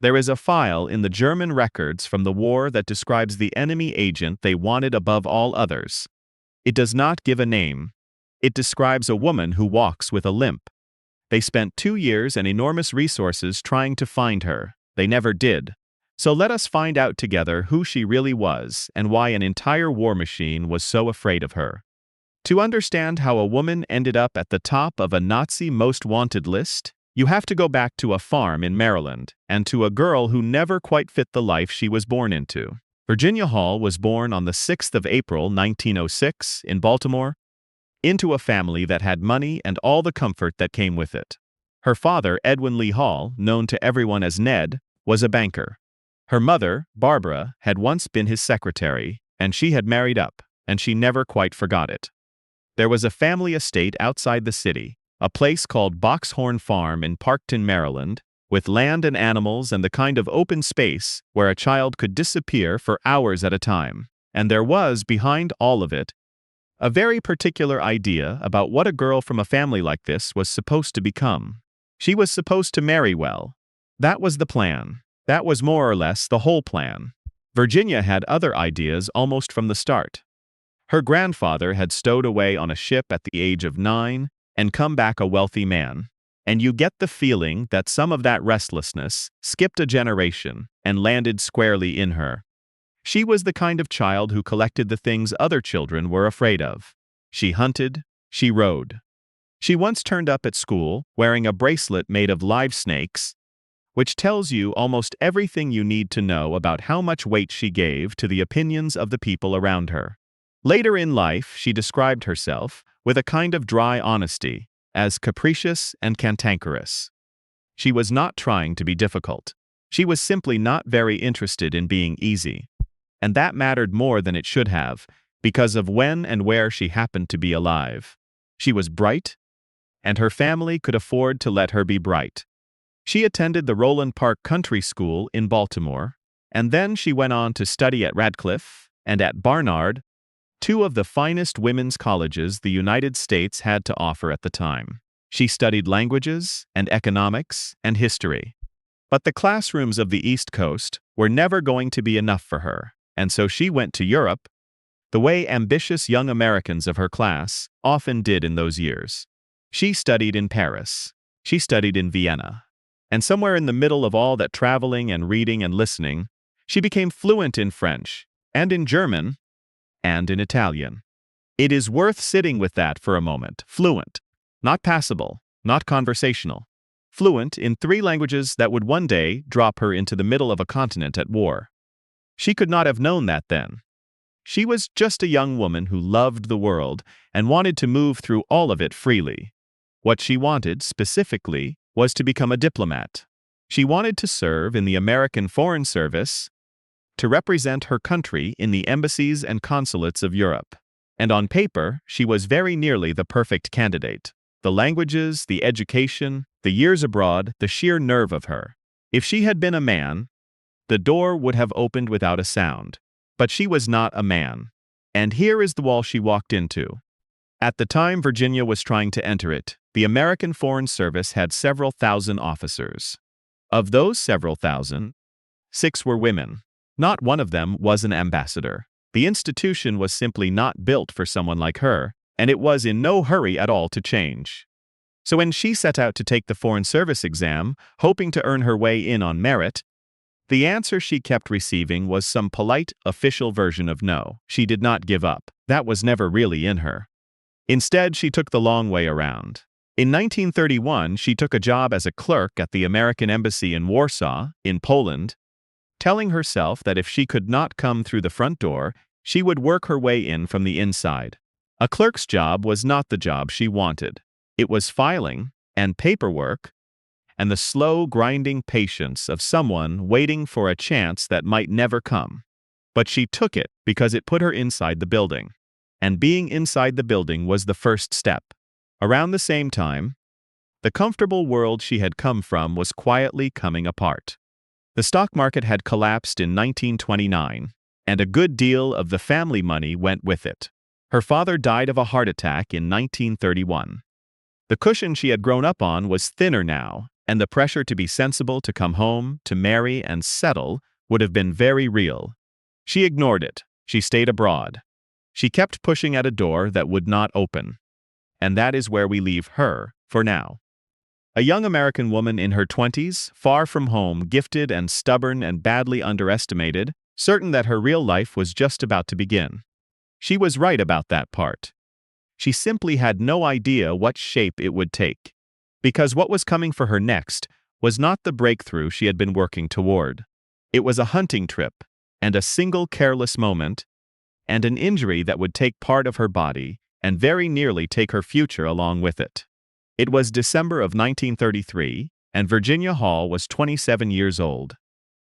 There is a file in the German records from the war that describes the enemy agent they wanted above all others. It does not give a name. It describes a woman who walks with a limp. They spent 2 years and enormous resources trying to find her. They never did. So let us find out together who she really was and why an entire war machine was so afraid of her. To understand how a woman ended up at the top of a Nazi most wanted list, you have to go back to a farm in Maryland and to a girl who never quite fit the life she was born into. Virginia Hall was born on the 6th of April, 1906, in Baltimore, into a family that had money and all the comfort that came with it. Her father, Edwin Lee Hall, known to everyone as Ned, was a banker. Her mother, Barbara, had once been his secretary, and she had married up, and she never quite forgot it. There was a family estate outside the city, a place called Boxhorn Farm in Parkton, Maryland, with land and animals and the kind of open space where a child could disappear for hours at a time. And there was, behind all of it, a very particular idea about what a girl from a family like this was supposed to become. She was supposed to marry well. That was the plan. That was more or less the whole plan. Virginia had other ideas almost from the start. Her grandfather had stowed away on a ship at the age of 9 and come back a wealthy man. And you get the feeling that some of that restlessness skipped a generation and landed squarely in her. She was the kind of child who collected the things other children were afraid of. She hunted, she rode. She once turned up at school wearing a bracelet made of live snakes, which tells you almost everything you need to know about how much weight she gave to the opinions of the people around her. Later in life, she described herself, with a kind of dry honesty, as capricious and cantankerous. She was not trying to be difficult. She was simply not very interested in being easy. And that mattered more than it should have, because of when and where she happened to be alive. She was bright, and her family could afford to let her be bright. She attended the Roland Park Country School in Baltimore, and then she went on to study at Radcliffe and at Barnard, two of the finest women's colleges the United States had to offer at the time. She studied languages and economics and history. But the classrooms of the East Coast were never going to be enough for her, and so she went to Europe, the way ambitious young Americans of her class often did in those years. She studied in Paris. She studied in Vienna. And somewhere in the middle of all that traveling and reading and listening, she became fluent in French, and in German, and in Italian. It is worth sitting with that for a moment. Fluent. Not passable, not conversational. Fluent in 3 languages that would one day drop her into the middle of a continent at war. She could not have known that then. She was just a young woman who loved the world and wanted to move through all of it freely. What she wanted, specifically, was to become a diplomat. She wanted to serve in the American Foreign Service, to represent her country in the embassies and consulates of Europe. And on paper, she was very nearly the perfect candidate. The languages, the education, the years abroad, the sheer nerve of her. If she had been a man, the door would have opened without a sound. But she was not a man. And here is the wall she walked into. At the time Virginia was trying to enter it, the American Foreign Service had several thousand officers. Of those several thousand, 6 were women. Not one of them was an ambassador. The institution was simply not built for someone like her, and it was in no hurry at all to change. So when she set out to take the Foreign Service exam, hoping to earn her way in on merit, the answer she kept receiving was some polite, official version of no. She did not give up. That was never really in her. Instead, she took the long way around. In 1931, she took a job as a clerk at the American Embassy in Warsaw, in Poland, telling herself that if she could not come through the front door, she would work her way in from the inside. A clerk's job was not the job she wanted. It was filing and paperwork and the slow, grinding patience of someone waiting for a chance that might never come. But she took it because it put her inside the building. And being inside the building was the first step. Around the same time, the comfortable world she had come from was quietly coming apart. The stock market had collapsed in 1929, and a good deal of the family money went with it. Her father died of a heart attack in 1931. The cushion she had grown up on was thinner now, and the pressure to be sensible, to come home, to marry and settle would have been very real. She ignored it. She stayed abroad. She kept pushing at a door that would not open. And that is where we leave her, for now. A young American woman in her 20s, far from home, gifted and stubborn and badly underestimated, certain that her real life was just about to begin. She was right about that part. She simply had no idea what shape it would take. Because what was coming for her next was not the breakthrough she had been working toward. It was a hunting trip, and a single careless moment, and an injury that would take part of her body and very nearly take her future along with it. It was December of 1933, and Virginia Hall was 27 years old.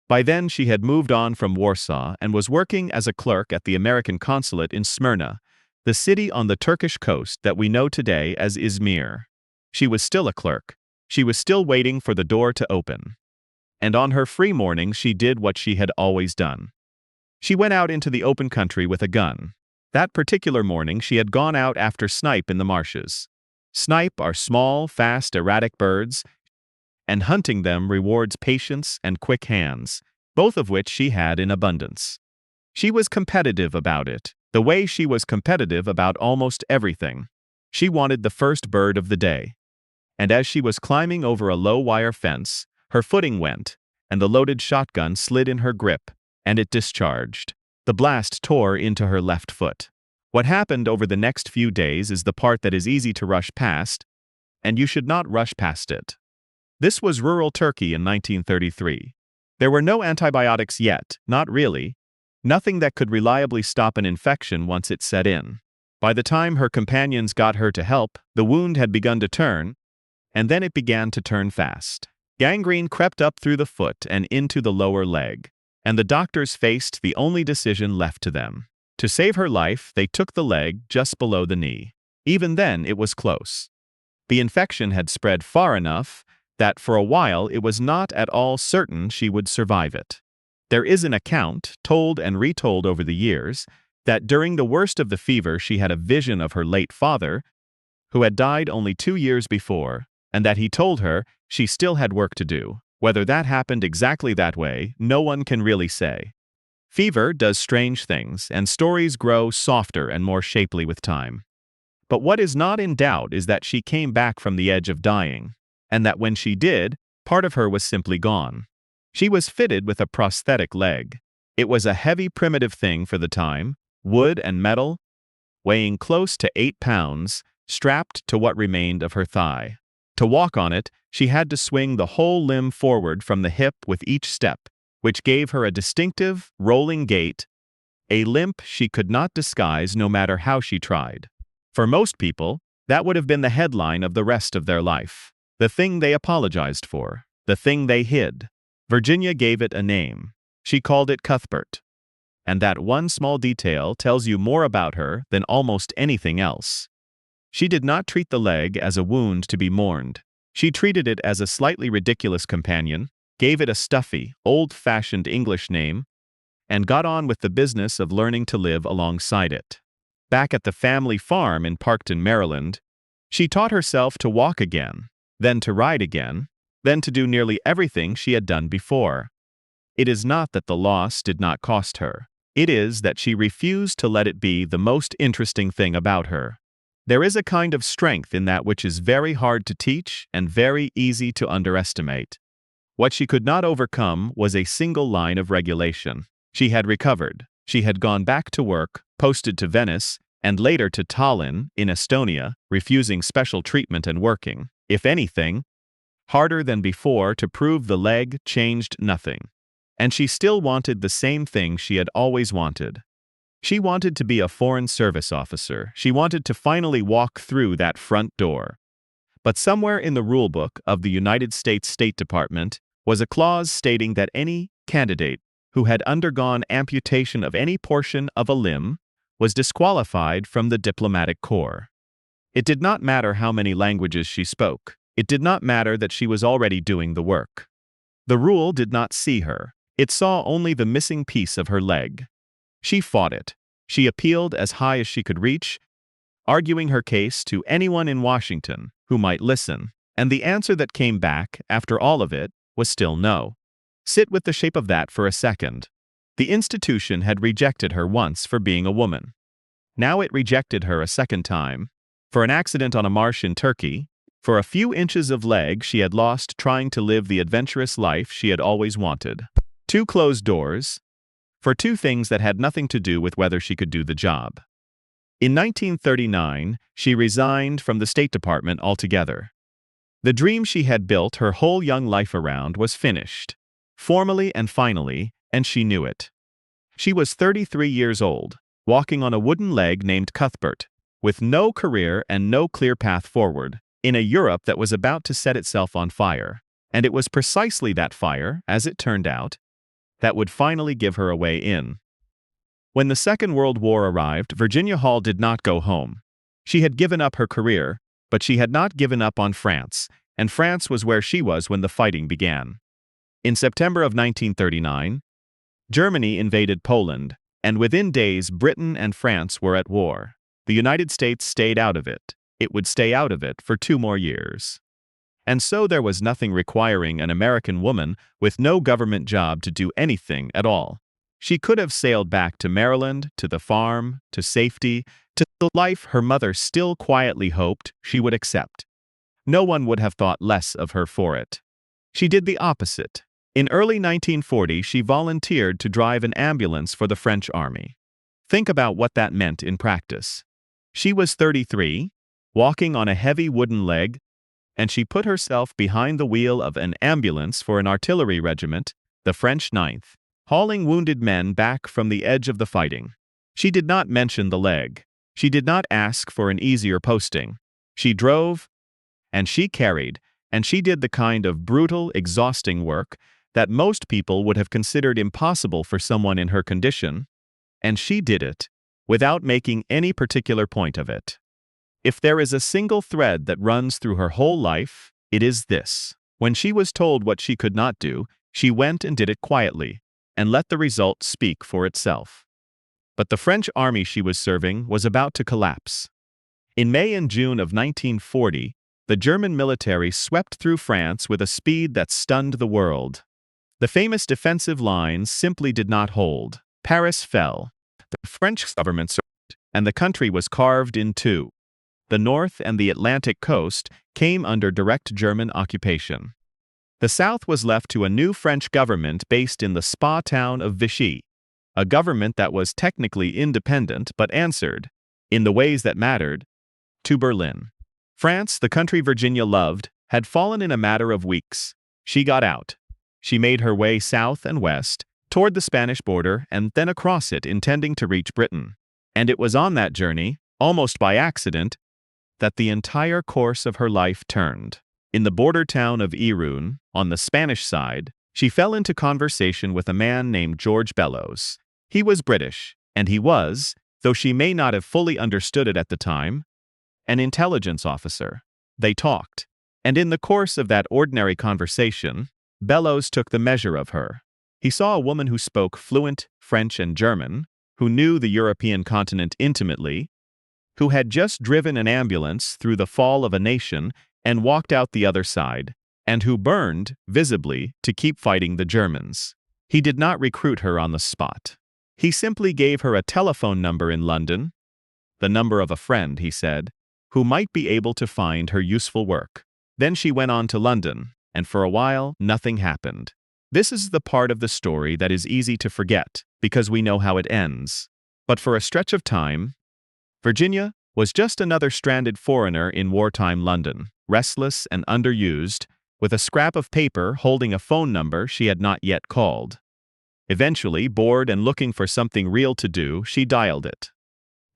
By then she had moved on from Warsaw and was working as a clerk at the American consulate in Smyrna, the city on the Turkish coast that we know today as Izmir. She was still a clerk. She was still waiting for the door to open. And on her free mornings she did what she had always done. She went out into the open country with a gun. That particular morning she had gone out after snipe in the marshes. Snipe are small, fast, erratic birds, and hunting them rewards patience and quick hands, both of which she had in abundance. She was competitive about it, the way she was competitive about almost everything. She wanted the first bird of the day. And as she was climbing over a low wire fence, her footing went, and the loaded shotgun slid in her grip, and it discharged. The blast tore into her left foot. What happened over the next few days is the part that is easy to rush past, and you should not rush past it. This was rural Turkey in 1933. There were no antibiotics yet, not really. Nothing that could reliably stop an infection once it set in. By the time her companions got her to help, the wound had begun to turn, and then it began to turn fast. Gangrene crept up through the foot and into the lower leg, and the doctors faced the only decision left to them. To save her life, they took the leg just below the knee. Even then, it was close. The infection had spread far enough that for a while it was not at all certain she would survive it. There is an account, told and retold over the years, that during the worst of the fever she had a vision of her late father, who had died only 2 years before, and that he told her she still had work to do. Whether that happened exactly that way, no one can really say. Fever does strange things, and stories grow softer and more shapely with time. But what is not in doubt is that she came back from the edge of dying, and that when she did, part of her was simply gone. She was fitted with a prosthetic leg. It was a heavy primitive thing for the time, wood and metal, weighing close to 8 pounds, strapped to what remained of her thigh. To walk on it, she had to swing the whole limb forward from the hip with each step, which gave her a distinctive, rolling gait, a limp she could not disguise no matter how she tried. For most people, that would have been the headline of the rest of their life. The thing they apologized for. The thing they hid. Virginia gave it a name. She called it Cuthbert. And that one small detail tells you more about her than almost anything else. She did not treat the leg as a wound to be mourned. She treated it as a slightly ridiculous companion, gave it a stuffy, old-fashioned English name, and got on with the business of learning to live alongside it. Back at the family farm in Parkton, Maryland, she taught herself to walk again, then to ride again, then to do nearly everything she had done before. It is not that the loss did not cost her. It is that she refused to let it be the most interesting thing about her. There is a kind of strength in that which is very hard to teach and very easy to underestimate. What she could not overcome was a single line of regulation. She had recovered. She had gone back to work, posted to Venice, and later to Tallinn, in Estonia, refusing special treatment and working, if anything, harder than before to prove the leg changed nothing. And she still wanted the same thing she had always wanted. She wanted to be a Foreign Service officer. She wanted to finally walk through that front door. But somewhere in the rulebook of the United States State Department was a clause stating that any candidate who had undergone amputation of any portion of a limb was disqualified from the diplomatic corps. It did not matter how many languages she spoke. It did not matter that she was already doing the work. The rule did not see her. It saw only the missing piece of her leg. She fought it. She appealed as high as she could reach, arguing her case to anyone in Washington who might listen. And the answer that came back, after all of it, was still no. Sit with the shape of that for a second. The institution had rejected her once for being a woman. Now it rejected her a second time. For an accident on a marsh in Turkey, for a few inches of leg she had lost trying to live the adventurous life she had always wanted. 2 closed doors, for 2 things that had nothing to do with whether she could do the job. In 1939, she resigned from the State Department altogether. The dream she had built her whole young life around was finished, formally and finally, and she knew it. She was 33 years old, walking on a wooden leg named Cuthbert, with no career and no clear path forward, in a Europe that was about to set itself on fire. And it was precisely that fire, as it turned out, that would finally give her a way in. When the Second World War arrived, Virginia Hall did not go home. She had given up her career, but she had not given up on France, and France was where she was when the fighting began. In September of 1939, Germany invaded Poland, and within days Britain and France were at war. The United States stayed out of it. It would stay out of it for 2 more years. And so there was nothing requiring an American woman with no government job to do anything at all. She could have sailed back to Maryland, to the farm, to safety, to the life her mother still quietly hoped she would accept. No one would have thought less of her for it. She did the opposite. In early 1940, she volunteered to drive an ambulance for the French army. Think about what that meant in practice. She was 33, walking on a heavy wooden leg, and she put herself behind the wheel of an ambulance for an artillery regiment, the French 9th, hauling wounded men back from the edge of the fighting. She did not mention the leg. She did not ask for an easier posting. She drove, and she carried, and she did the kind of brutal, exhausting work that most people would have considered impossible for someone in her condition, and she did it without making any particular point of it. If there is a single thread that runs through her whole life, it is this. When she was told what she could not do, she went and did it quietly, and let the result speak for itself. But the French army she was serving was about to collapse. In May and June of 1940, the German military swept through France with a speed that stunned the world. The famous defensive lines simply did not hold. Paris fell. The French government surrendered, and the country was carved in 2. The North and the Atlantic coast came under direct German occupation. The South was left to a new French government based in the spa town of Vichy, a government that was technically independent but answered, in the ways that mattered, to Berlin. France, the country Virginia loved, had fallen in a matter of weeks. She got out. She made her way south and west, toward the Spanish border and then across it, intending to reach Britain. And it was on that journey, almost by accident, that the entire course of her life turned. In the border town of Irun, on the Spanish side, she fell into conversation with a man named George Bellows. He was British, and he was, though she may not have fully understood it at the time, an intelligence officer. They talked, and in the course of that ordinary conversation, Bellows took the measure of her. He saw a woman who spoke fluent French and German, who knew the European continent intimately, who had just driven an ambulance through the fall of a nation and walked out the other side, and who burned, visibly, to keep fighting the Germans. He did not recruit her on the spot. He simply gave her a telephone number in London, the number of a friend, he said, who might be able to find her useful work. Then she went on to London, and for a while, nothing happened. This is the part of the story that is easy to forget, because we know how it ends. But for a stretch of time, Virginia was just another stranded foreigner in wartime London, restless and underused, with a scrap of paper holding a phone number she had not yet called. Eventually, bored and looking for something real to do, she dialed it.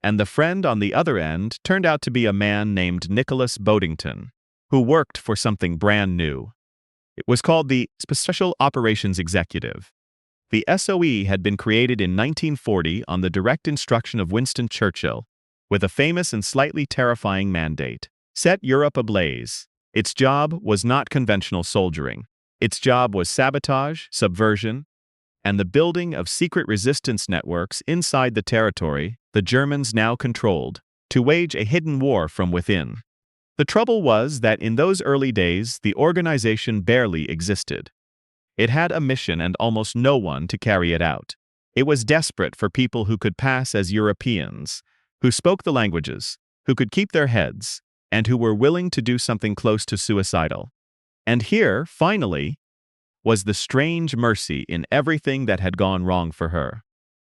And the friend on the other end turned out to be a man named Nicholas Bodington, who worked for something brand new. It was called the Special Operations Executive. The SOE had been created in 1940 on the direct instruction of Winston Churchill, with a famous and slightly terrifying mandate: set Europe ablaze. Its job was not conventional soldiering. Its job was sabotage, subversion, and the building of secret resistance networks inside the territory the Germans now controlled, to wage a hidden war from within. The trouble was that in those early days, the organization barely existed. It had a mission and almost no one to carry it out. It was desperate for people who could pass as Europeans, who spoke the languages, who could keep their heads, and who were willing to do something close to suicidal. And here, finally, was the strange mercy in everything that had gone wrong for her.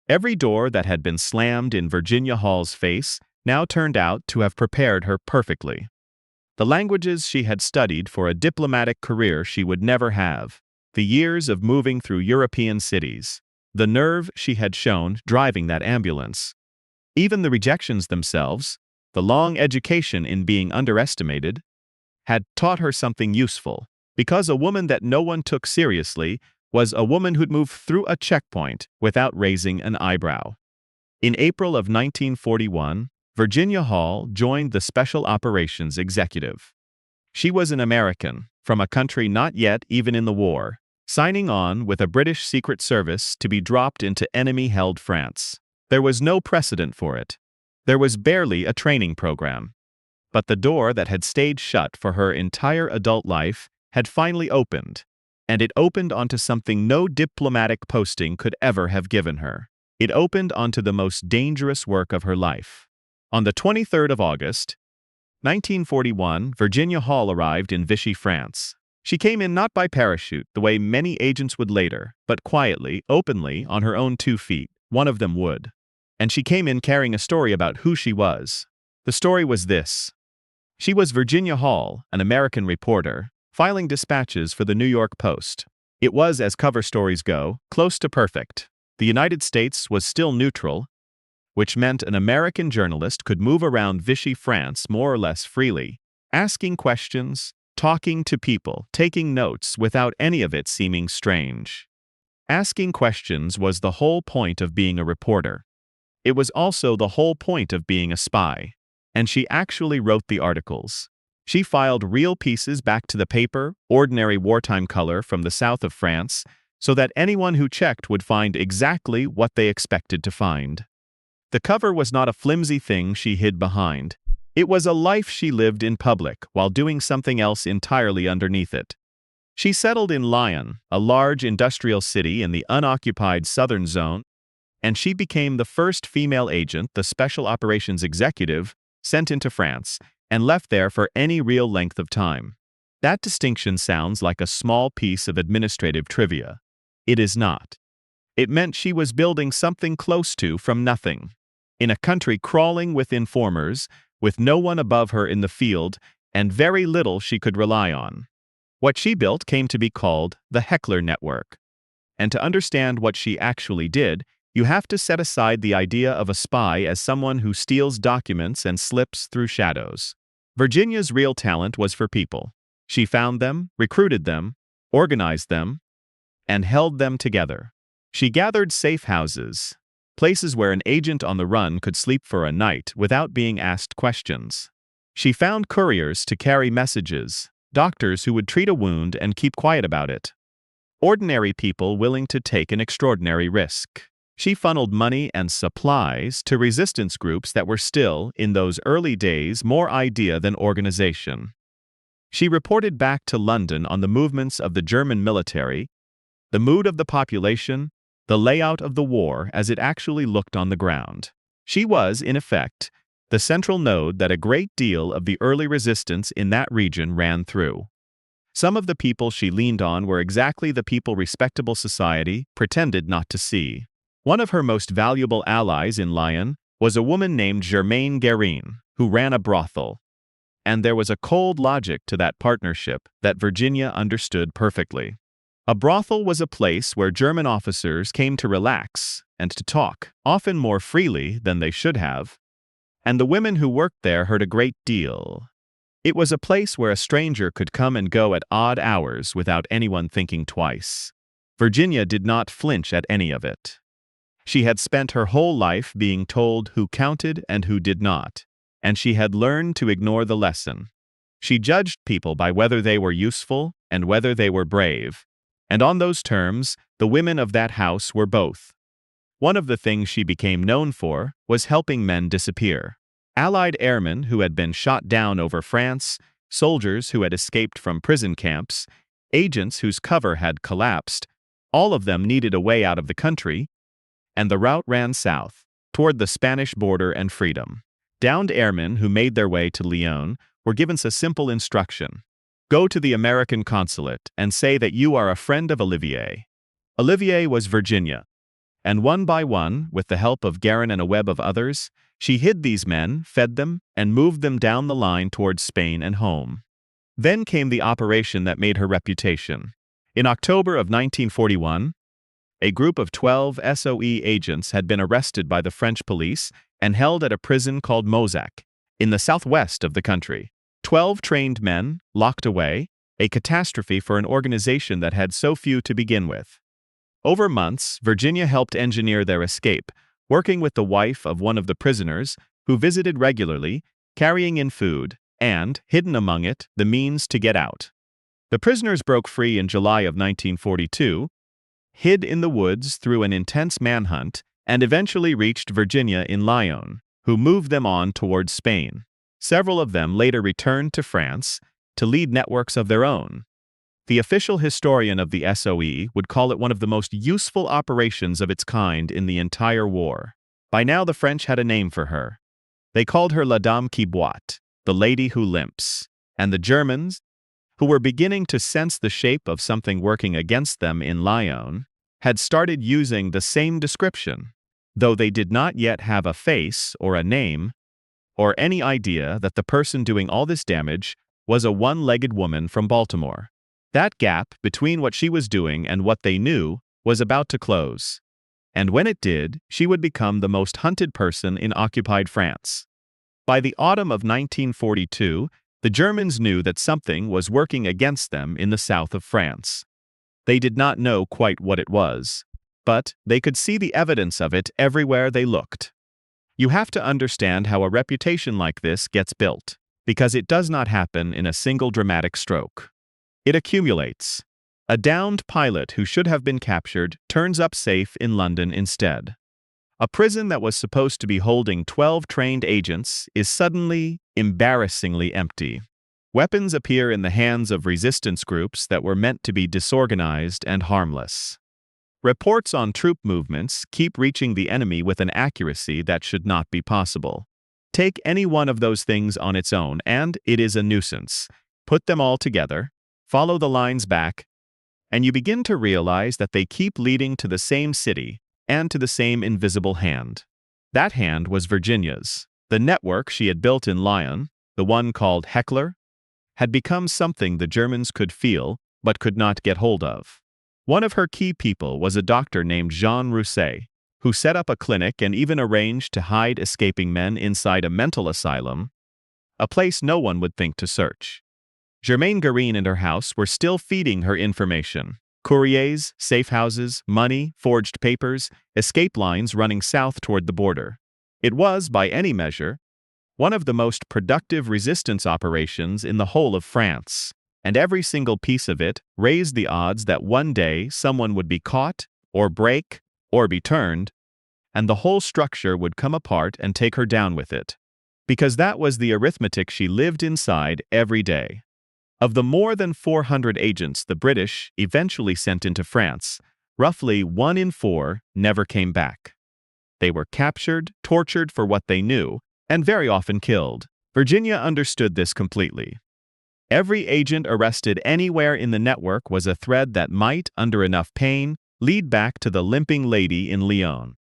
Every door that had been slammed in Virginia Hall's face now turned out to have prepared her perfectly. The languages she had studied for a diplomatic career she would never have, the years of moving through European cities, the nerve she had shown driving that ambulance. Even the rejections themselves, the long education in being underestimated, had taught her something useful, because a woman that no one took seriously was a woman who'd move through a checkpoint without raising an eyebrow. In April of 1941, Virginia Hall joined the Special Operations Executive. She was an American, from a country not yet even in the war, signing on with a British Secret Service to be dropped into enemy-held France. There was no precedent for it. There was barely a training program. But the door that had stayed shut for her entire adult life had finally opened, and it opened onto something no diplomatic posting could ever have given her. It opened onto the most dangerous work of her life. On the 23rd of August, 1941, Virginia Hall arrived in Vichy, France. She came in not by parachute, the way many agents would later, but quietly, openly, on her own 2 feet. One of them would. And she came in carrying a story about who she was. The story was this. She was Virginia Hall, an American reporter, filing dispatches for the New York Post. It was, as cover stories go, close to perfect. The United States was still neutral, which meant an American journalist could move around Vichy, France more or less freely, asking questions, talking to people, taking notes without any of it seeming strange. Asking questions was the whole point of being a reporter. It was also the whole point of being a spy. And she actually wrote the articles. She filed real pieces back to the paper, ordinary wartime color from the south of France, so that anyone who checked would find exactly what they expected to find. The cover was not a flimsy thing she hid behind. It was a life she lived in public while doing something else entirely underneath it. She settled in Lyon, a large industrial city in the unoccupied southern zone, and she became the first female agent the Special Operations Executive sent into France and left there for any real length of time. That distinction sounds like a small piece of administrative trivia. It is not. It meant she was building something close to from nothing. In a country crawling with informers, with no one above her in the field, and very little she could rely on. What she built came to be called the Heckler Network. And to understand what she actually did, you have to set aside the idea of a spy as someone who steals documents and slips through shadows. Virginia's real talent was for people. She found them, recruited them, organized them, and held them together. She gathered safe houses, places where an agent on the run could sleep for a night without being asked questions. She found couriers to carry messages, doctors who would treat a wound and keep quiet about it. Ordinary people willing to take an extraordinary risk. She funneled money and supplies to resistance groups that were still, in those early days, more idea than organization. She reported back to London on the movements of the German military, the mood of the population, the layout of the war as it actually looked on the ground. She was, in effect, the central node that a great deal of the early resistance in that region ran through. Some of the people she leaned on were exactly the people respectable society pretended not to see. One of her most valuable allies in Lyon was a woman named Germaine Guérin, who ran a brothel. And there was a cold logic to that partnership that Virginia understood perfectly. A brothel was a place where German officers came to relax and to talk, often more freely than they should have. And the women who worked there heard a great deal. It was a place where a stranger could come and go at odd hours without anyone thinking twice. Virginia did not flinch at any of it. She had spent her whole life being told who counted and who did not, and she had learned to ignore the lesson. She judged people by whether they were useful and whether they were brave, and on those terms, the women of that house were both. One of the things she became known for was helping men disappear. Allied airmen who had been shot down over France, soldiers who had escaped from prison camps, agents whose cover had collapsed, all of them needed a way out of the country, and the route ran south, toward the Spanish border and freedom. Downed airmen who made their way to Lyon were given a simple instruction. Go to the American consulate and say that you are a friend of Olivier. Olivier was Virginia, and one by one, with the help of Guerin and a web of others, she hid these men, fed them, and moved them down the line towards Spain and home. Then came the operation that made her reputation. In October of 1941, a group of 12 SOE agents had been arrested by the French police and held at a prison called Mozac, in the southwest of the country. 12 trained men, locked away, a catastrophe for an organization that had so few to begin with. Over months, Virginia helped engineer their escape, working with the wife of one of the prisoners, who visited regularly, carrying in food, and, hidden among it, the means to get out. The prisoners broke free in July of 1942, hid in the woods through an intense manhunt, and eventually reached Virginia in Lyon, who moved them on towards Spain. Several of them later returned to France to lead networks of their own. The official historian of the SOE would call it one of the most useful operations of its kind in the entire war. By now the French had a name for her. They called her La Dame qui boite, the lady who limps, and the Germans, who were beginning to sense the shape of something working against them in Lyon, had started using the same description, though they did not yet have a face or a name, or any idea that the person doing all this damage was a one-legged woman from Baltimore. That gap between what she was doing and what they knew was about to close. And when it did, she would become the most hunted person in occupied France. By the autumn of 1942, the Germans knew that something was working against them in the south of France. They did not know quite what it was, but they could see the evidence of it everywhere they looked. You have to understand how a reputation like this gets built, because it does not happen in a single dramatic stroke. It accumulates. A downed pilot who should have been captured turns up safe in London instead. A prison that was supposed to be holding 12 trained agents is suddenly, embarrassingly empty. Weapons appear in the hands of resistance groups that were meant to be disorganized and harmless. Reports on troop movements keep reaching the enemy with an accuracy that should not be possible. Take any one of those things on its own, and it is a nuisance. Put them all together, follow the lines back, and you begin to realize that they keep leading to the same city and to the same invisible hand. That hand was Virginia's. The network she had built in Lyon, the one called Heckler, had become something the Germans could feel but could not get hold of. One of her key people was a doctor named Jean Rousset, who set up a clinic and even arranged to hide escaping men inside a mental asylum, a place no one would think to search. Germaine Guerin and her house were still feeding her information. Courriers, safe houses, money, forged papers, escape lines running south toward the border. It was, by any measure, one of the most productive resistance operations in the whole of France, and every single piece of it raised the odds that one day someone would be caught, or break, or be turned, and the whole structure would come apart and take her down with it. Because that was the arithmetic she lived inside every day. Of the more than 400 agents the British eventually sent into France, roughly 1 in 4 never came back. They were captured, tortured for what they knew, and very often killed. Virginia understood this completely. Every agent arrested anywhere in the network was a thread that might, under enough pain, lead back to the limping lady in Lyon.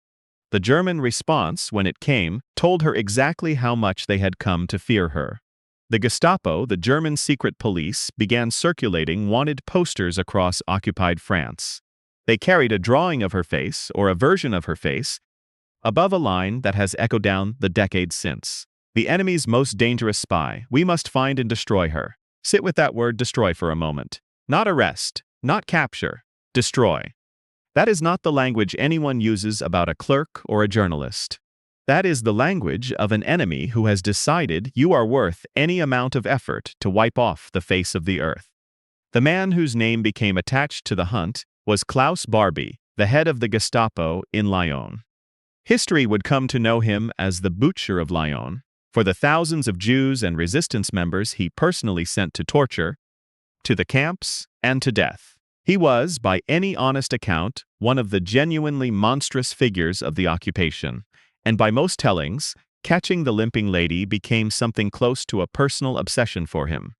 The German response, when it came, told her exactly how much they had come to fear her. The Gestapo, the German secret police, began circulating wanted posters across occupied France. They carried a drawing of her face, or a version of her face, above a line that has echoed down the decades since. The enemy's most dangerous spy. We must find and destroy her. Sit with that word destroy for a moment. Not arrest, not capture, destroy. That is not the language anyone uses about a clerk or a journalist. That is the language of an enemy who has decided you are worth any amount of effort to wipe off the face of the earth. The man whose name became attached to the hunt was Klaus Barbie, the head of the Gestapo in Lyon. History would come to know him as the Butcher of Lyon. For the thousands of Jews and resistance members he personally sent to torture, to the camps, and to death. He was, by any honest account, one of the genuinely monstrous figures of the occupation, and by most tellings, catching the limping lady became something close to a personal obsession for him.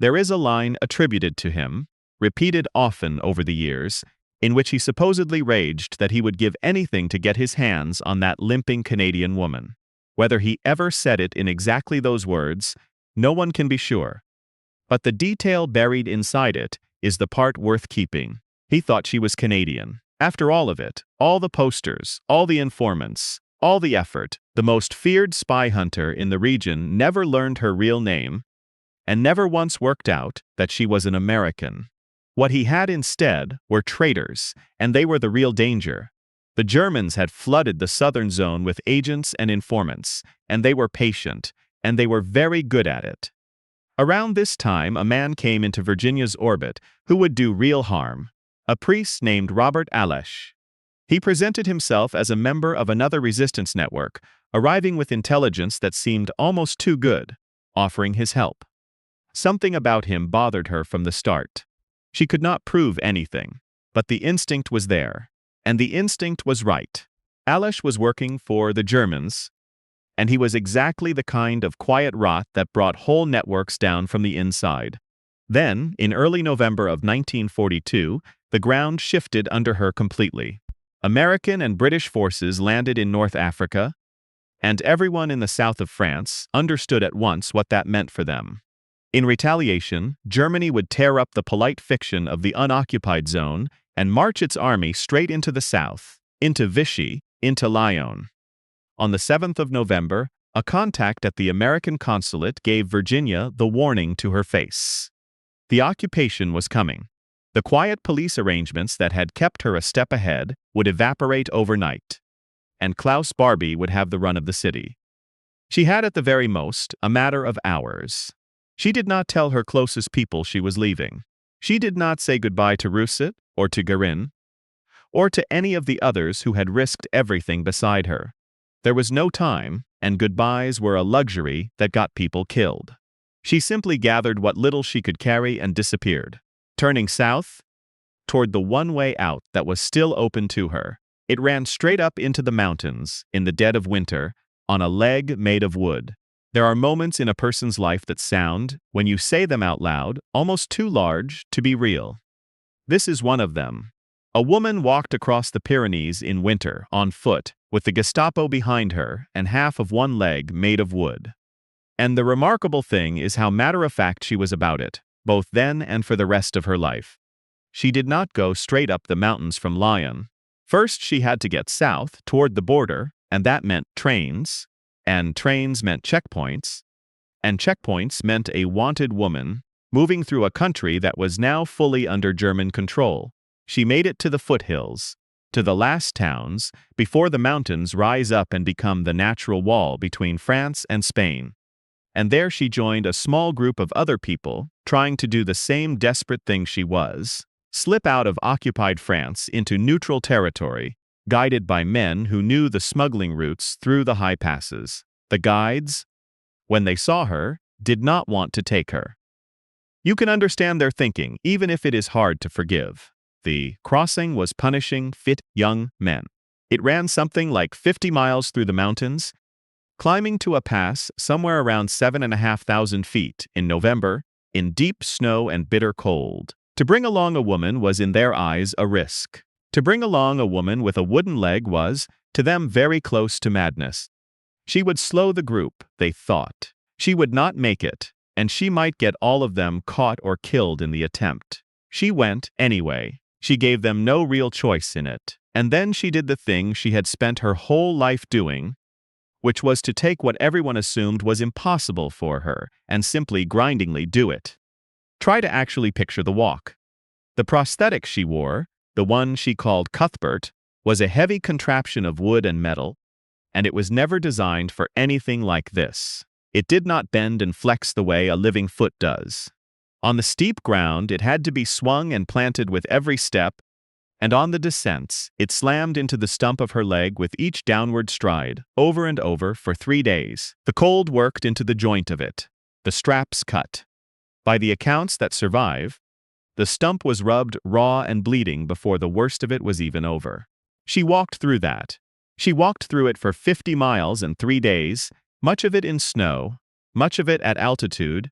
There is a line attributed to him, repeated often over the years, in which he supposedly raged that he would give anything to get his hands on that limping Canadian woman. Whether he ever said it in exactly those words, no one can be sure. But the detail buried inside it is the part worth keeping. He thought she was Canadian. After all of it, all the posters, all the informants, all the effort, the most feared spy hunter in the region never learned her real name and never once worked out that she was an American. What he had instead were traitors, and they were the real danger. The Germans had flooded the southern zone with agents and informants, and they were patient, and they were very good at it. Around this time, a man came into Virginia's orbit who would do real harm, a priest named Robert Alesh. He presented himself as a member of another resistance network, arriving with intelligence that seemed almost too good, offering his help. Something about him bothered her from the start. She could not prove anything, but the instinct was there, and the instinct was right. Alesh was working for the Germans, and he was exactly the kind of quiet rot that brought whole networks down from the inside. Then, in early November of 1942, the ground shifted under her completely. American and British forces landed in North Africa, and everyone in the south of France understood at once what that meant for them. In retaliation, Germany would tear up the polite fiction of the unoccupied zone and march its army straight into the south, into Vichy, into Lyon. On the 7th of November, a contact at the American consulate gave Virginia the warning to her face. The occupation was coming. The quiet police arrangements that had kept her a step ahead would evaporate overnight, and Klaus Barbie would have the run of the city. She had at the very most a matter of hours. She did not tell her closest people she was leaving. She did not say goodbye to Rousset or to Guérin, or to any of the others who had risked everything beside her. There was no time, and goodbyes were a luxury that got people killed. She simply gathered what little she could carry and disappeared, turning south toward the one way out that was still open to her. It ran straight up into the mountains in the dead of winter on a leg made of wood. There are moments in a person's life that sound, when you say them out loud, almost too large to be real. This is one of them. A woman walked across the Pyrenees in winter, on foot, with the Gestapo behind her and half of one leg made of wood. And the remarkable thing is how matter-of-fact she was about it, both then and for the rest of her life. She did not go straight up the mountains from Lyon. First, she had to get south, toward the border, and that meant trains, and trains meant checkpoints, and checkpoints meant a wanted woman moving through a country that was now fully under German control. She made it to the foothills, to the last towns, before the mountains rise up and become the natural wall between France and Spain. And there she joined a small group of other people trying to do the same desperate thing she was, slip out of occupied France into neutral territory, guided by men who knew the smuggling routes through the high passes. The guides, when they saw her, did not want to take her. You can understand their thinking, even if it is hard to forgive. The crossing was punishing fit young men. It ran something like 50 miles through the mountains, climbing to a pass somewhere around 7,500 feet in November, in deep snow and bitter cold. To bring along a woman was in their eyes a risk. To bring along a woman with a wooden leg was, to them, very close to madness. She would slow the group, they thought. She would not make it, and she might get all of them caught or killed in the attempt. She went anyway. She gave them no real choice in it. And then she did the thing she had spent her whole life doing, which was to take what everyone assumed was impossible for her and simply grindingly do it. Try to actually picture the walk. The prosthetic she wore, the one she called Cuthbert, was a heavy contraption of wood and metal, and it was never designed for anything like this. It did not bend and flex the way a living foot does. On the steep ground, it had to be swung and planted with every step, And on the descents, it slammed into the stump of her leg with each downward stride, over and over for 3 days. The cold worked into the joint of it. The straps cut. By the accounts that survive, the stump was rubbed raw and bleeding before the worst of it was even over. She walked through that. She walked through it for 50 miles in 3 days, much of it in snow, much of it at altitude,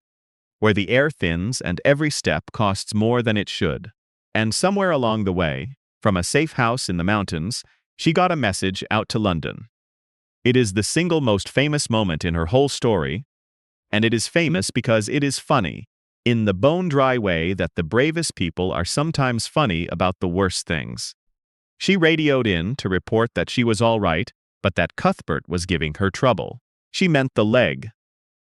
where the air thins and every step costs more than it should. And somewhere along the way, from a safe house in the mountains, she got a message out to London. It is the single most famous moment in her whole story, and it is famous because it is funny, in the bone-dry way that the bravest people are sometimes funny about the worst things. She radioed in to report that she was all right, but that Cuthbert was giving her trouble. She meant the leg.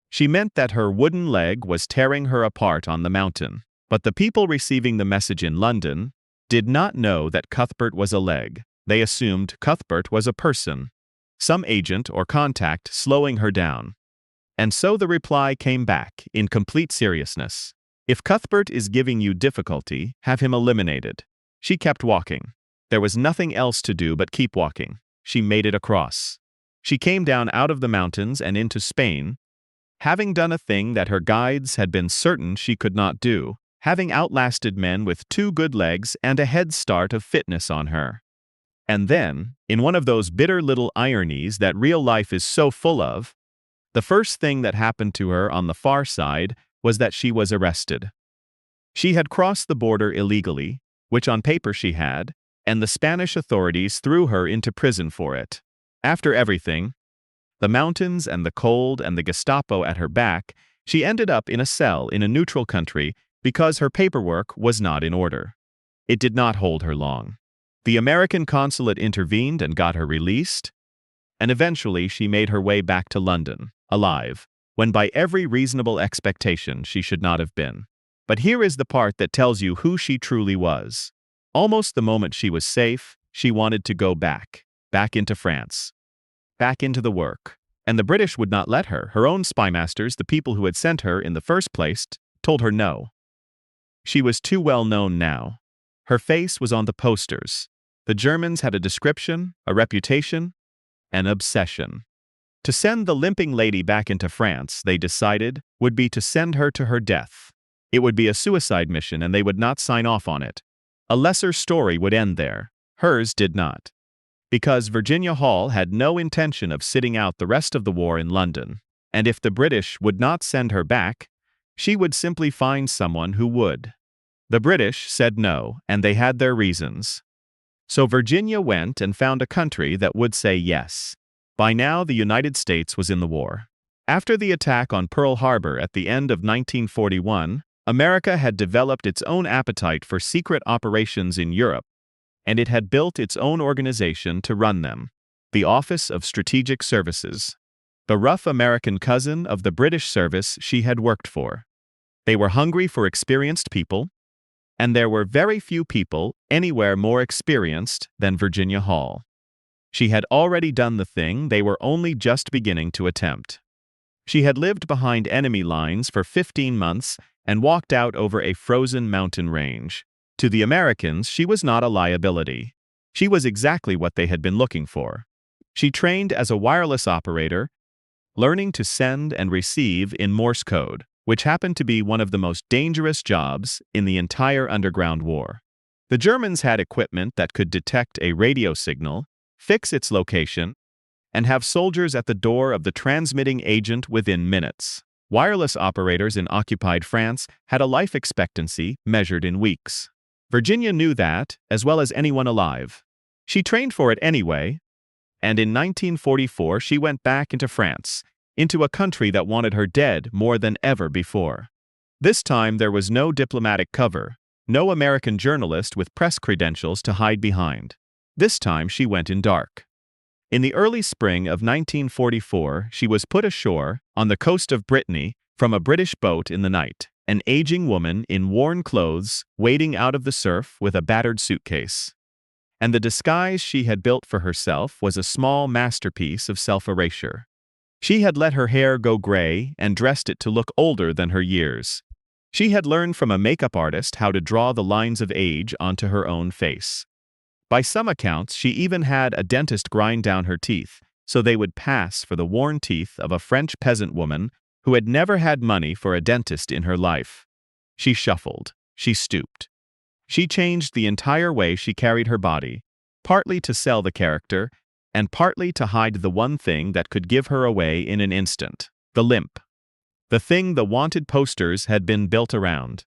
She meant that her wooden leg was tearing her apart on the mountain. But the people receiving the message in London did not know that Cuthbert was a leg. They assumed Cuthbert was a person, some agent or contact slowing her down. And so the reply came back in complete seriousness. If Cuthbert is giving you difficulty, have him eliminated. She kept walking. There was nothing else to do but keep walking. She made it across. She came down out of the mountains and into Spain, having done a thing that her guides had been certain she could not do, having outlasted men with 2 good legs and a head start of fitness on her. And then, in one of those bitter little ironies that real life is so full of, the first thing that happened to her on the far side was that she was arrested. She had crossed the border illegally, which on paper she had, and the Spanish authorities threw her into prison for it. After everything, the mountains and the cold and the Gestapo at her back, she ended up in a cell in a neutral country because her paperwork was not in order. It did not hold her long. The American consulate intervened and got her released, and eventually she made her way back to London, alive, when by every reasonable expectation she should not have been. But here is the part that tells you who she truly was. Almost the moment she was safe, she wanted to go back into France, back into the work. And the British would not let her. Her own spymasters, the people who had sent her in the first place, told her no. She was too well known now. Her face was on the posters. The Germans had a description, a reputation, an obsession. To send the limping lady back into France, they decided, would be to send her to her death. It would be a suicide mission and they would not sign off on it. A lesser story would end there. Hers did not. Because Virginia Hall had no intention of sitting out the rest of the war in London, and if the British would not send her back, she would simply find someone who would. The British said no, and they had their reasons. So Virginia went and found a country that would say yes. By now, the United States was in the war. After the attack on Pearl Harbor at the end of 1941, America had developed its own appetite for secret operations in Europe, and it had built its own organization to run them, the Office of Strategic Services, the rough American cousin of the British service she had worked for. They were hungry for experienced people, and there were very few people anywhere more experienced than Virginia Hall. She had already done the thing they were only just beginning to attempt. She had lived behind enemy lines for 15 months and walked out over a frozen mountain range. To the Americans, she was not a liability. She was exactly what they had been looking for. She trained as a wireless operator, learning to send and receive in Morse code, which happened to be one of the most dangerous jobs in the entire underground war. The Germans had equipment that could detect a radio signal, fix its location, and have soldiers at the door of the transmitting agent within minutes. Wireless operators in occupied France had a life expectancy measured in weeks. Virginia knew that, as well as anyone alive. She trained for it anyway, and in 1944 she went back into France, into a country that wanted her dead more than ever before. This time there was no diplomatic cover, no American journalist with press credentials to hide behind. This time she went in dark. In the early spring of 1944, she was put ashore on the coast of Brittany from a British boat in the night, an aging woman in worn clothes wading out of the surf with a battered suitcase. And the disguise she had built for herself was a small masterpiece of self-erasure. She had let her hair go gray and dressed it to look older than her years. She had learned from a makeup artist how to draw the lines of age onto her own face. By some accounts, she even had a dentist grind down her teeth, so they would pass for the worn teeth of a French peasant woman who had never had money for a dentist in her life. She shuffled. She stooped. She changed the entire way she carried her body, partly to sell the character, and partly to hide the one thing that could give her away in an instant: the limp. The thing the wanted posters had been built around.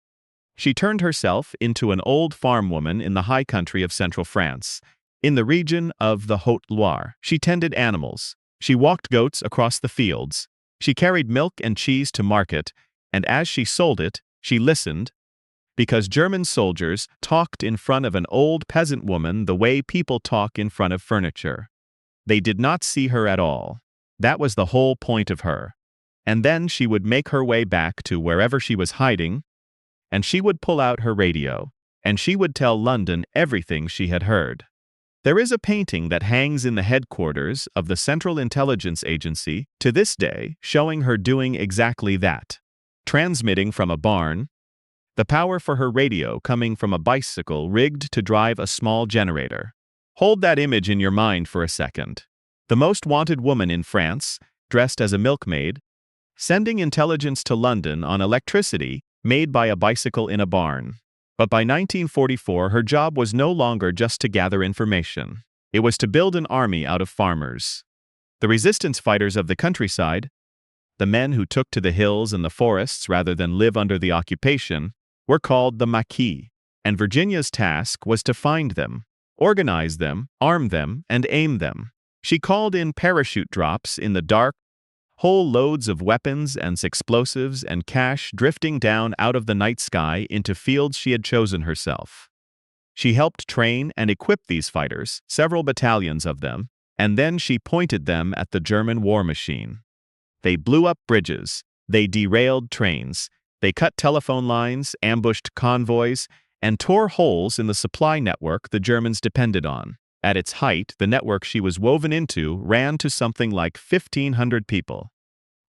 She turned herself into an old farm woman in the high country of central France. In the region of the Haute-Loire, she tended animals. She walked goats across the fields. She carried milk and cheese to market, and as she sold it, she listened, because German soldiers talked in front of an old peasant woman the way people talk in front of furniture. They did not see her at all. That was the whole point of her. And then she would make her way back to wherever she was hiding, and she would pull out her radio, and she would tell London everything she had heard. There is a painting that hangs in the headquarters of the Central Intelligence Agency to this day showing her doing exactly that. Transmitting from a barn, the power for her radio coming from a bicycle rigged to drive a small generator. Hold that image in your mind for a second. The most wanted woman in France, dressed as a milkmaid, sending intelligence to London on electricity made by a bicycle in a barn. But by 1944, her job was no longer just to gather information. It was to build an army out of farmers. The resistance fighters of the countryside, the men who took to the hills and the forests rather than live under the occupation, were called the Maquis, and Virginia's task was to find them, organize them, arm them, and aim them. She called in parachute drops in the dark, whole loads of weapons and explosives and cash drifting down out of the night sky into fields she had chosen herself. She helped train and equip these fighters, several battalions of them, and then she pointed them at the German war machine. They blew up bridges, they derailed trains, they cut telephone lines, ambushed convoys, and tore holes in the supply network the Germans depended on. At its height, the network she was woven into ran to something like 1,500 people.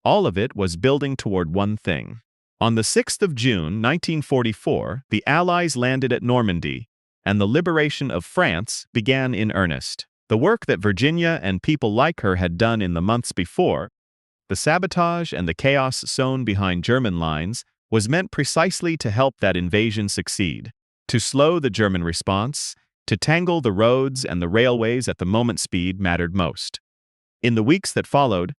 All of it was building toward one thing. On the 6th of June, 1944, the Allies landed at Normandy, and the liberation of France began in earnest. The work that Virginia and people like her had done in the months before, the sabotage and the chaos sown behind German lines, was meant precisely to help that invasion succeed, to slow the German response, to tangle the roads and the railways at the moment speed mattered most. In the weeks that followed,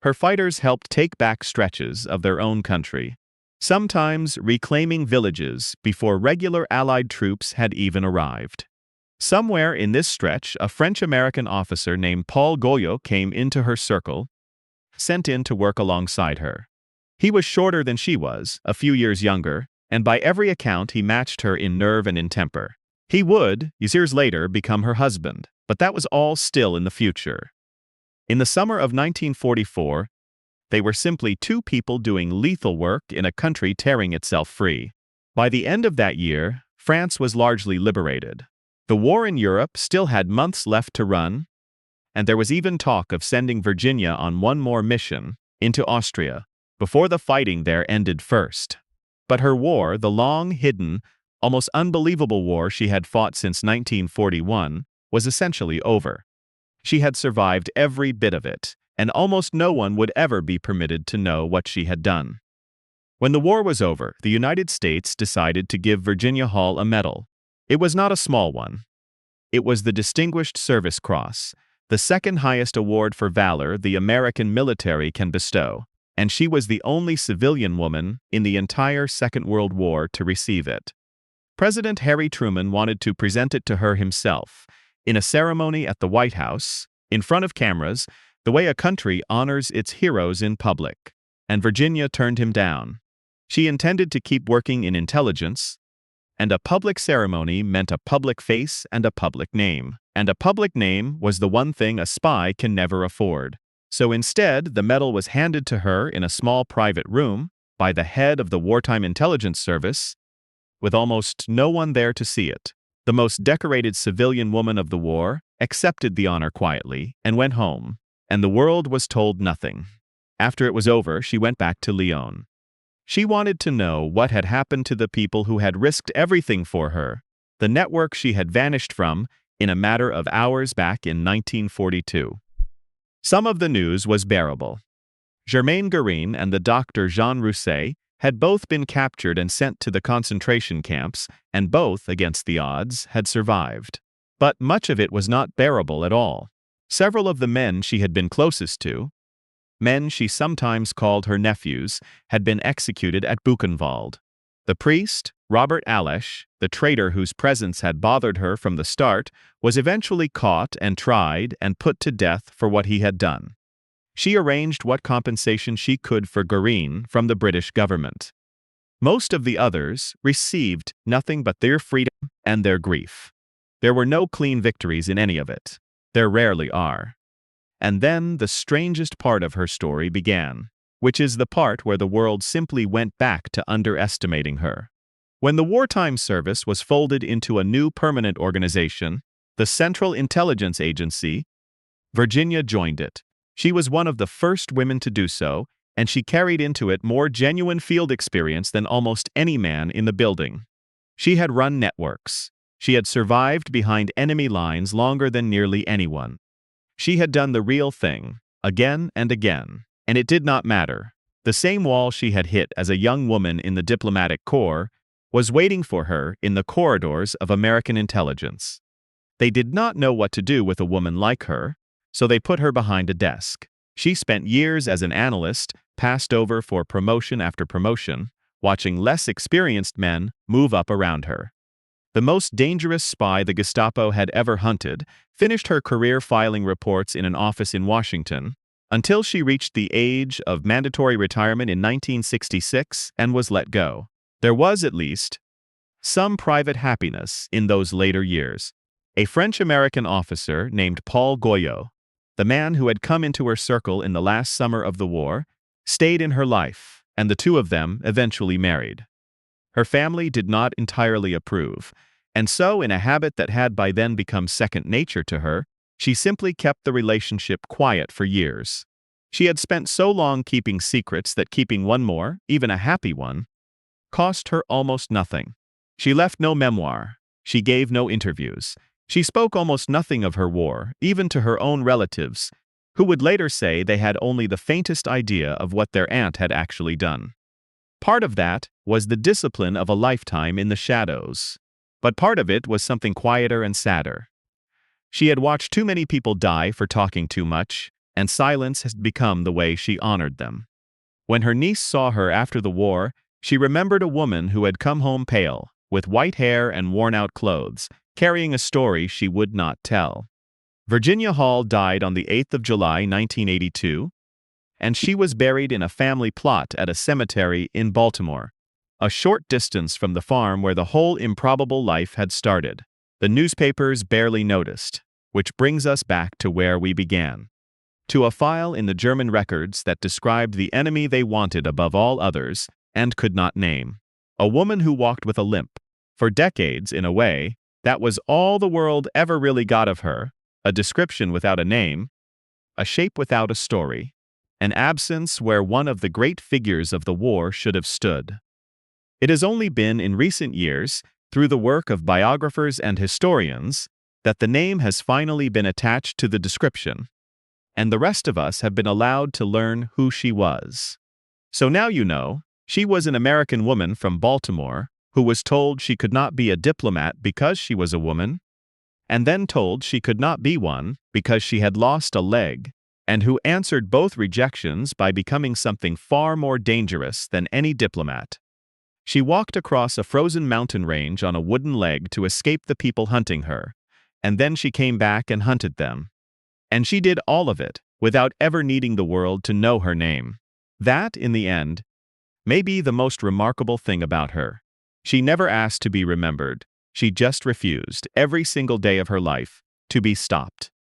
her fighters helped take back stretches of their own country, sometimes reclaiming villages before regular Allied troops had even arrived. Somewhere in this stretch, a French-American officer named Paul Gouillot came into her circle, sent in to work alongside her. He was shorter than she was, a few years younger, and by every account he matched her in nerve and in temper. He would, years later, become her husband, but that was all still in the future. In the summer of 1944, they were simply two people doing lethal work in a country tearing itself free. By the end of that year, France was largely liberated. The war in Europe still had months left to run, and there was even talk of sending Virginia on one more mission, into Austria, before the fighting there ended first. But her war, the long, hidden, almost unbelievable war she had fought since 1941, was essentially over. She had survived every bit of it, and almost no one would ever be permitted to know what she had done. When the war was over, the United States decided to give Virginia Hall a medal. It was not a small one. It was the Distinguished Service Cross, the second highest award for valor the American military can bestow, and she was the only civilian woman in the entire Second World War to receive it. President Harry Truman wanted to present it to her himself, in a ceremony at the White House, in front of cameras, the way a country honors its heroes in public. And Virginia turned him down. She intended to keep working in intelligence, and a public ceremony meant a public face and a public name. And a public name was the one thing a spy can never afford. So instead, the medal was handed to her in a small private room by the head of the Wartime Intelligence Service, with almost no one there to see it. The most decorated civilian woman of the war accepted the honor quietly and went home, and the world was told nothing. After it was over, she went back to Lyon. She wanted to know what had happened to the people who had risked everything for her, the network she had vanished from, in a matter of hours back in 1942. Some of the news was bearable. Germaine Guerin and the doctor Jean Rousset had both been captured and sent to the concentration camps, and both, against the odds, had survived. But much of it was not bearable at all. Several of the men she had been closest to, men she sometimes called her nephews, had been executed at Buchenwald. The priest, Robert Alesch, the traitor whose presence had bothered her from the start, was eventually caught and tried and put to death for what he had done. She arranged what compensation she could for Guerin from the British government. Most of the others received nothing but their freedom and their grief. There were no clean victories in any of it. There rarely are. And then the strangest part of her story began, which is the part where the world simply went back to underestimating her. When the wartime service was folded into a new permanent organization, the Central Intelligence Agency, Virginia joined it. She was one of the first women to do so, and she carried into it more genuine field experience than almost any man in the building. She had run networks. She had survived behind enemy lines longer than nearly anyone. She had done the real thing, again and again, and it did not matter. The same wall she had hit as a young woman in the diplomatic corps was waiting for her in the corridors of American intelligence. They did not know what to do with a woman like her, so they put her behind a desk. She spent years as an analyst, passed over for promotion after promotion, watching less experienced men move up around her. The most dangerous spy the Gestapo had ever hunted finished her career filing reports in an office in Washington, until she reached the age of mandatory retirement in 1966 and was let go. There was, at least, some private happiness in those later years. A French-American officer named Paul Goyot, the man who had come into her circle in the last summer of the war, stayed in her life, and the two of them eventually married. Her family did not entirely approve, and so, in a habit that had by then become second nature to her, she simply kept the relationship quiet for years. She had spent so long keeping secrets that keeping one more, even a happy one, cost her almost nothing. She left no memoir. She gave no interviews. She spoke almost nothing of her war, even to her own relatives, who would later say they had only the faintest idea of what their aunt had actually done. Part of that was the discipline of a lifetime in the shadows, but part of it was something quieter and sadder. She had watched too many people die for talking too much, and silence had become the way she honored them. When her niece saw her after the war, she remembered a woman who had come home pale, with white hair and worn-out clothes, carrying a story she would not tell. Virginia Hall died on the 8th of July, 1982, and she was buried in a family plot at a cemetery in Baltimore, a short distance from the farm where the whole improbable life had started. The newspapers barely noticed, which brings us back to where we began. To a file in the German records that described the enemy they wanted above all others and could not name. A woman who walked with a limp. For decades, in a way, that was all the world ever really got of her, a description without a name, a shape without a story, an absence where one of the great figures of the war should have stood. It has only been in recent years, through the work of biographers and historians, that the name has finally been attached to the description, and the rest of us have been allowed to learn who she was. So now you know, she was an American woman from Baltimore who was told she could not be a diplomat because she was a woman, and then told she could not be one because she had lost a leg, and who answered both rejections by becoming something far more dangerous than any diplomat. She walked across a frozen mountain range on a wooden leg to escape the people hunting her, and then she came back and hunted them. And she did all of it without ever needing the world to know her name. That, in the end, may be the most remarkable thing about her. She never asked to be remembered. She just refused, every single day of her life, to be stopped.